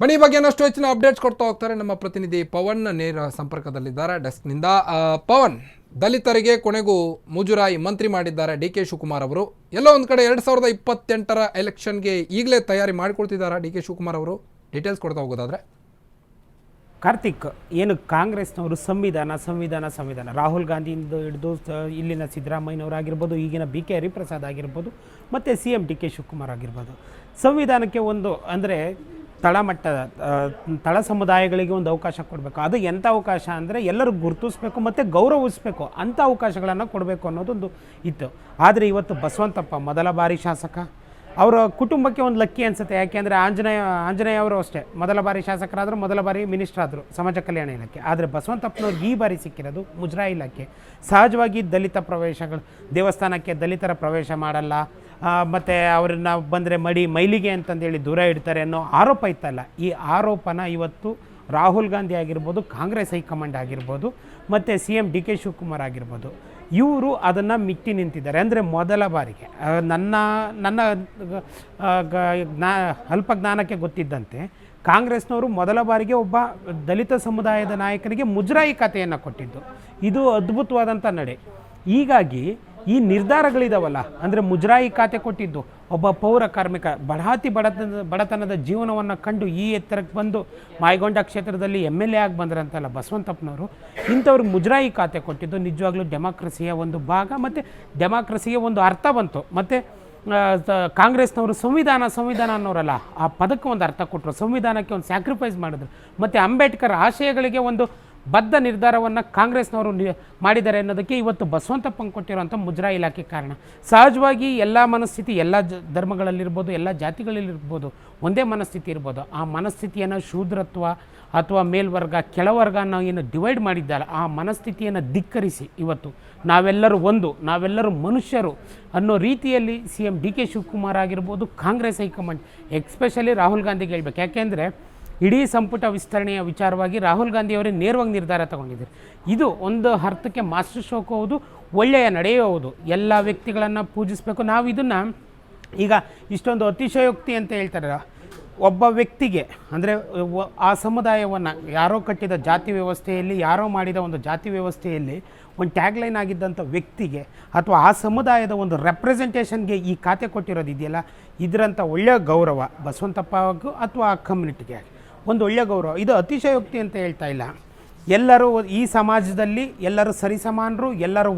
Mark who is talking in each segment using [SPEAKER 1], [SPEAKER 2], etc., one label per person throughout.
[SPEAKER 1] ಬನ್ನಿ ಈ ಬಗ್ಗೆ ಇನ್ನಷ್ಟು ಹೆಚ್ಚಿನ ಅಪ್ಡೇಟ್ಸ್ ಕೊಡ್ತಾ ಹೋಗ್ತಾರೆ ನಮ್ಮ ಪ್ರತಿನಿಧಿ ಪವನ್ ನೇರ ಸಂಪರ್ಕದಲ್ಲಿದ್ದಾರೆ ಡೆಸ್ಕ್ನಿಂದ. ಪವನ್, ದಲಿತರಿಗೆ ಕೊನೆಗೂ ಮುಜುರಾಯಿ ಮಂತ್ರಿ ಮಾಡಿದ್ದಾರೆ ಡಿ ಕೆ ಶಿವಕುಮಾರ್ ಅವರು. ಎಲ್ಲೋ ಒಂದು ಕಡೆ 2028ರ ಎಲೆಕ್ಷನ್ಗೆ ಈಗಲೇ ತಯಾರಿ ಮಾಡಿಕೊಳ್ತಿದ್ದಾರೆ ಡಿ ಕೆ ಶಿವಕುಮಾರ್ ಅವರು. ಡೀಟೇಲ್ಸ್ ಕೊಡ್ತಾ ಹೋಗೋದಾದ್ರೆ
[SPEAKER 2] ಕಾರ್ತಿಕ್, ಏನು ಕಾಂಗ್ರೆಸ್ನವರು ಸಂವಿಧಾನ ರಾಹುಲ್ ಗಾಂಧಿಯಿಂದ ಹಿಡಿದು ಇಲ್ಲಿನ ಸಿದ್ದರಾಮಯ್ಯನವರಾಗಿರ್ಬೋದು, ಈಗಿನ ಬಿ ಕೆ ಹರಿಪ್ರಸಾದ್ ಆಗಿರ್ಬೋದು, ಮತ್ತು C M D K Shivakumar ಆಗಿರ್ಬೋದು, ಸಂವಿಧಾನಕ್ಕೆ ಒಂದು ಅಂದರೆ ತಳ ಸಮುದಾಯಗಳಿಗೆ ಒಂದು ಅವಕಾಶ ಕೊಡಬೇಕು. ಅದು ಎಂಥ ಅವಕಾಶ ಅಂದರೆ ಎಲ್ಲರೂ ಗುರುತಿಸ್ಬೇಕು ಮತ್ತು ಗೌರವಿಸಬೇಕು, ಅಂಥ ಅವಕಾಶಗಳನ್ನು ಕೊಡಬೇಕು ಅನ್ನೋದೊಂದು ಇತ್ತು. ಆದರೆ ಇವತ್ತು ಬಸವಂತಪ್ಪ ಮೊದಲ ಬಾರಿ ಶಾಸಕ, ಅವರ ಕುಟುಂಬಕ್ಕೆ ಒಂದು ಲಕ್ಕಿ ಅನಿಸುತ್ತೆ. ಯಾಕೆಂದರೆ ಆಂಜನೇಯ ಅವರು ಅಷ್ಟೇ ಮೊದಲ ಬಾರಿ ಶಾಸಕರಾದರು, ಮೊದಲ ಬಾರಿ ಮಿನಿಸ್ಟರ್ ಆದರು ಸಮಾಜ ಕಲ್ಯಾಣ ಇಲಾಖೆ. ಆದರೆ ಬಸವಂತಪ್ಪನವ್ರಿಗೆ ಈ ಬಾರಿ ಸಿಕ್ಕಿರೋದು ಮುಜರಾಯಿ ಇಲಾಖೆ. ಸಹಜವಾಗಿ ದಲಿತ ಪ್ರವೇಶಗಳು, ದೇವಸ್ಥಾನಕ್ಕೆ ದಲಿತರ ಪ್ರವೇಶ ಮಾಡಲ್ಲ, ಮತ್ತು ಅವ್ರನ್ನ ಬಂದರೆ ಮೈಲಿಗೆ ಅಂತಂದೇಳಿ ದೂರ ಇಡ್ತಾರೆ ಅನ್ನೋ ಆರೋಪ ಇತ್ತಲ್ಲ. ಈ ಆರೋಪನ ಇವತ್ತು ರಾಹುಲ್ ಗಾಂಧಿ ಆಗಿರ್ಬೋದು, ಕಾಂಗ್ರೆಸ್ ಹೈಕಮಾಂಡ್ ಆಗಿರ್ಬೋದು, ಮತ್ತು C M D K Shivakumar ಆಗಿರ್ಬೋದು, ಇವರು ಅದನ್ನು ಮಿಟ್ಟಿ ನಿಂತಿದ್ದಾರೆ. ಅಂದರೆ ಮೊದಲ ಬಾರಿಗೆ ನನ್ನ ಅಲ್ಪ ಜ್ಞಾನಕ್ಕೆ ಗೊತ್ತಿದ್ದಂತೆ ಕಾಂಗ್ರೆಸ್ನವರು ಮೊದಲ ಬಾರಿಗೆ ಒಬ್ಬ ದಲಿತ ಸಮುದಾಯದ ನಾಯಕನಿಗೆ ಮುಜರಾಯಿ ಖಾತೆಯನ್ನು ಕೊಟ್ಟಿದ್ದು. ಇದು ಅದ್ಭುತವಾದಂಥ ನಡೆ. ಹೀಗಾಗಿ ಈ ನಿರ್ಧಾರಗಳಿದಾವಲ್ಲ, ಅಂದರೆ ಮುಜರಾಯಿ ಖಾತೆ ಕೊಟ್ಟಿದ್ದು ಒಬ್ಬ ಪೌರ ಕಾರ್ಮಿಕ ಬಡತನದ ಜೀವನವನ್ನು ಕಂಡು ಈ ಎತ್ತರಕ್ಕೆ ಬಂದು ಮಾಯಗೊಂಡ ಕ್ಷೇತ್ರದಲ್ಲಿ MLA ಆಗಿ ಬಂದ್ರಂತಲ್ಲ ಬಸವಂತಪ್ಪನವರು, ಇಂಥವ್ರಿಗೆ ಮುಜರಾಯಿ ಖಾತೆ ಕೊಟ್ಟಿದ್ದು ನಿಜವಾಗ್ಲೂ ಡೆಮಾಕ್ರಸಿಯ ಒಂದು ಭಾಗ ಮತ್ತು ಡೆಮಾಕ್ರಸಿಗೆ ಒಂದು ಅರ್ಥ ಬಂತು. ಮತ್ತು ಕಾಂಗ್ರೆಸ್ನವರು ಸಂವಿಧಾನ ಅನ್ನೋರಲ್ಲ, ಆ ಪದಕ್ಕೆ ಒಂದು ಅರ್ಥ ಕೊಟ್ಟರು, ಸಂವಿಧಾನಕ್ಕೆ ಒಂದು ಸ್ಯಾಕ್ರಿಫೈಸ್ ಮಾಡಿದ್ರು. ಮತ್ತು ಅಂಬೇಡ್ಕರ್ ಆಶಯಗಳಿಗೆ ಒಂದು ಬದ್ಧ ನಿರ್ಧಾರವನ್ನು ಕಾಂಗ್ರೆಸ್ನವರು ಮಾಡಿದ್ದಾರೆ ಅನ್ನೋದಕ್ಕೆ ಇವತ್ತು ಬಸವಂತಪ್ಪಂಗೆ ಕೊಟ್ಟಿರುವಂಥ ಮುಜರಾಯಿ ಇಲಾಖೆ ಕಾರಣ. ಸಹಜವಾಗಿ ಎಲ್ಲ ಮನಸ್ಥಿತಿ ಎಲ್ಲ ಧರ್ಮಗಳಲ್ಲಿರ್ಬೋದು, ಎಲ್ಲ ಜಾತಿಗಳಲ್ಲಿರ್ಬೋದು, ಒಂದೇ ಮನಸ್ಥಿತಿ ಇರ್ಬೋದು. ಆ ಮನಸ್ಥಿತಿಯನ್ನು ಶೂದ್ರತ್ವ ಅಥವಾ ಮೇಲ್ವರ್ಗ ಕೆಳವರ್ಗ ಅನ್ನೋ ಏನು ಡಿವೈಡ್ ಮಾಡಿದ್ದಾರೆ, ಆ ಮನಸ್ಥಿತಿಯನ್ನು ಧಿಕ್ಕರಿಸಿ ಇವತ್ತು ನಾವೆಲ್ಲರೂ ಮನುಷ್ಯರು ಅನ್ನೋ ರೀತಿಯಲ್ಲಿ C M D K Shivakumar ಆಗಿರ್ಬೋದು, ಕಾಂಗ್ರೆಸ್ ಹೈಕಮಾಂಡ್ ಎಕ್ಸ್ಪೆಷಲಿ ರಾಹುಲ್ ಗಾಂಧಿಗೆ ಹೇಳ್ಬೇಕು. ಯಾಕೆಂದರೆ ಇಡೀ ಸಂಪುಟ ವಿಸ್ತರಣೆಯ ವಿಚಾರವಾಗಿ ರಾಹುಲ್ ಗಾಂಧಿಯವರೇ ನೇರವಾಗಿ ನಿರ್ಧಾರ ತಗೊಂಡಿದ್ದಾರೆ. ಇದು ಒಂದು ಅರ್ಥಕ್ಕೆ ಮಾಸ್ಟರ್ ಸ್ಟ್ರೋಕ್ ಹೌದು, ಒಳ್ಳೆಯ ನಡೆಯೂ ಹೌದು. ಎಲ್ಲ ವ್ಯಕ್ತಿಗಳನ್ನು ಪೂಜಿಸಬೇಕು. ನಾವು ಇದನ್ನು ಈಗ ಇಷ್ಟೊಂದು ಅತಿಶಯೋಕ್ತಿ ಅಂತ ಹೇಳ್ತಾರೆ. ಒಬ್ಬ ವ್ಯಕ್ತಿಗೆ ಅಂದರೆ ಆ ಸಮುದಾಯವನ್ನು ಯಾರೋ ಕಟ್ಟಿದ ಜಾತಿ ವ್ಯವಸ್ಥೆಯಲ್ಲಿ, ಯಾರೋ ಮಾಡಿದ ಒಂದು ಜಾತಿ ವ್ಯವಸ್ಥೆಯಲ್ಲಿ ಒಂದು ಟ್ಯಾಗ್ಲೈನ್ ಆಗಿದ್ದಂಥ ವ್ಯಕ್ತಿಗೆ ಅಥವಾ ಆ ಸಮುದಾಯದ ಒಂದು ರೆಪ್ರೆಸೆಂಟೇಷನ್ಗೆ ಈ ಖಾತೆ ಕೊಟ್ಟಿರೋದು ಇದೆಯಲ್ಲ, ಇದರಂಥ ಒಳ್ಳೆಯ ಗೌರವ ಬಸವಂತಪ್ಪಗೂ ಅಥವಾ ಆ ಕಮ್ಯುನಿಟಿಗೆ ಒಂದು ಒಳ್ಳೆಯ ಗೌರವ. ಇದು ಅತಿಶಯೋಕ್ತಿ ಅಂತ ಹೇಳ್ತಾ ಇಲ್ಲ. ಎಲ್ಲರೂ ಈ ಸಮಾಜದಲ್ಲಿ ಎಲ್ಲರೂ ಸರಿಸಮಾನರು, ಎಲ್ಲರೂ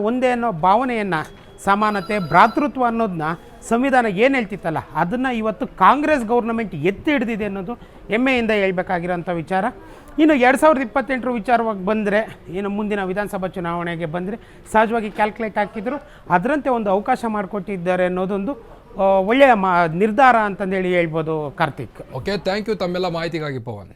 [SPEAKER 2] ಒಂದೇ ಅನ್ನೋ ಭಾವನೆಯನ್ನು, ಸಮಾನತೆ, ಭ್ರಾತೃತ್ವ ಅನ್ನೋದನ್ನ ಸಂವಿಧಾನ ಏನು ಹೇಳ್ತಿತ್ತಲ್ಲ, ಅದನ್ನು ಇವತ್ತು ಕಾಂಗ್ರೆಸ್ ಗೌರ್ನಮೆಂಟ್ ಎತ್ತಿ ಹಿಡಿದಿದೆ ಅನ್ನೋದು ಹೆಮ್ಮೆಯಿಂದ ಹೇಳ್ಬೇಕಾಗಿರೋಂಥ ವಿಚಾರ. ಇನ್ನು 2028 ವಿಚಾರವಾಗಿ ಬಂದರೆ, ಇನ್ನು ಮುಂದಿನ ವಿಧಾನಸಭಾ ಚುನಾವಣೆಗೆ ಬಂದರೆ ಸಹಜವಾಗಿ ಕ್ಯಾಲ್ಕುಲೇಟ್ ಹಾಕಿದ್ರು, ಅದರಂತೆ ಒಂದು ಅವಕಾಶ ಮಾಡಿಕೊಟ್ಟಿದ್ದಾರೆ ಅನ್ನೋದೊಂದು ಒಳ್ಳೆಯ ನಿರ್ಧಾರ ಅಂತಂದೇಳಿ ಹೇಳ್ಬೋದು ಕಾರ್ತಿಕ್.
[SPEAKER 1] ಓಕೆ, ಥ್ಯಾಂಕ್ ಯು ತಮ್ಮೆಲ್ಲ ಮಾಹಿತಿಗಾಗಿ ಪವನ್.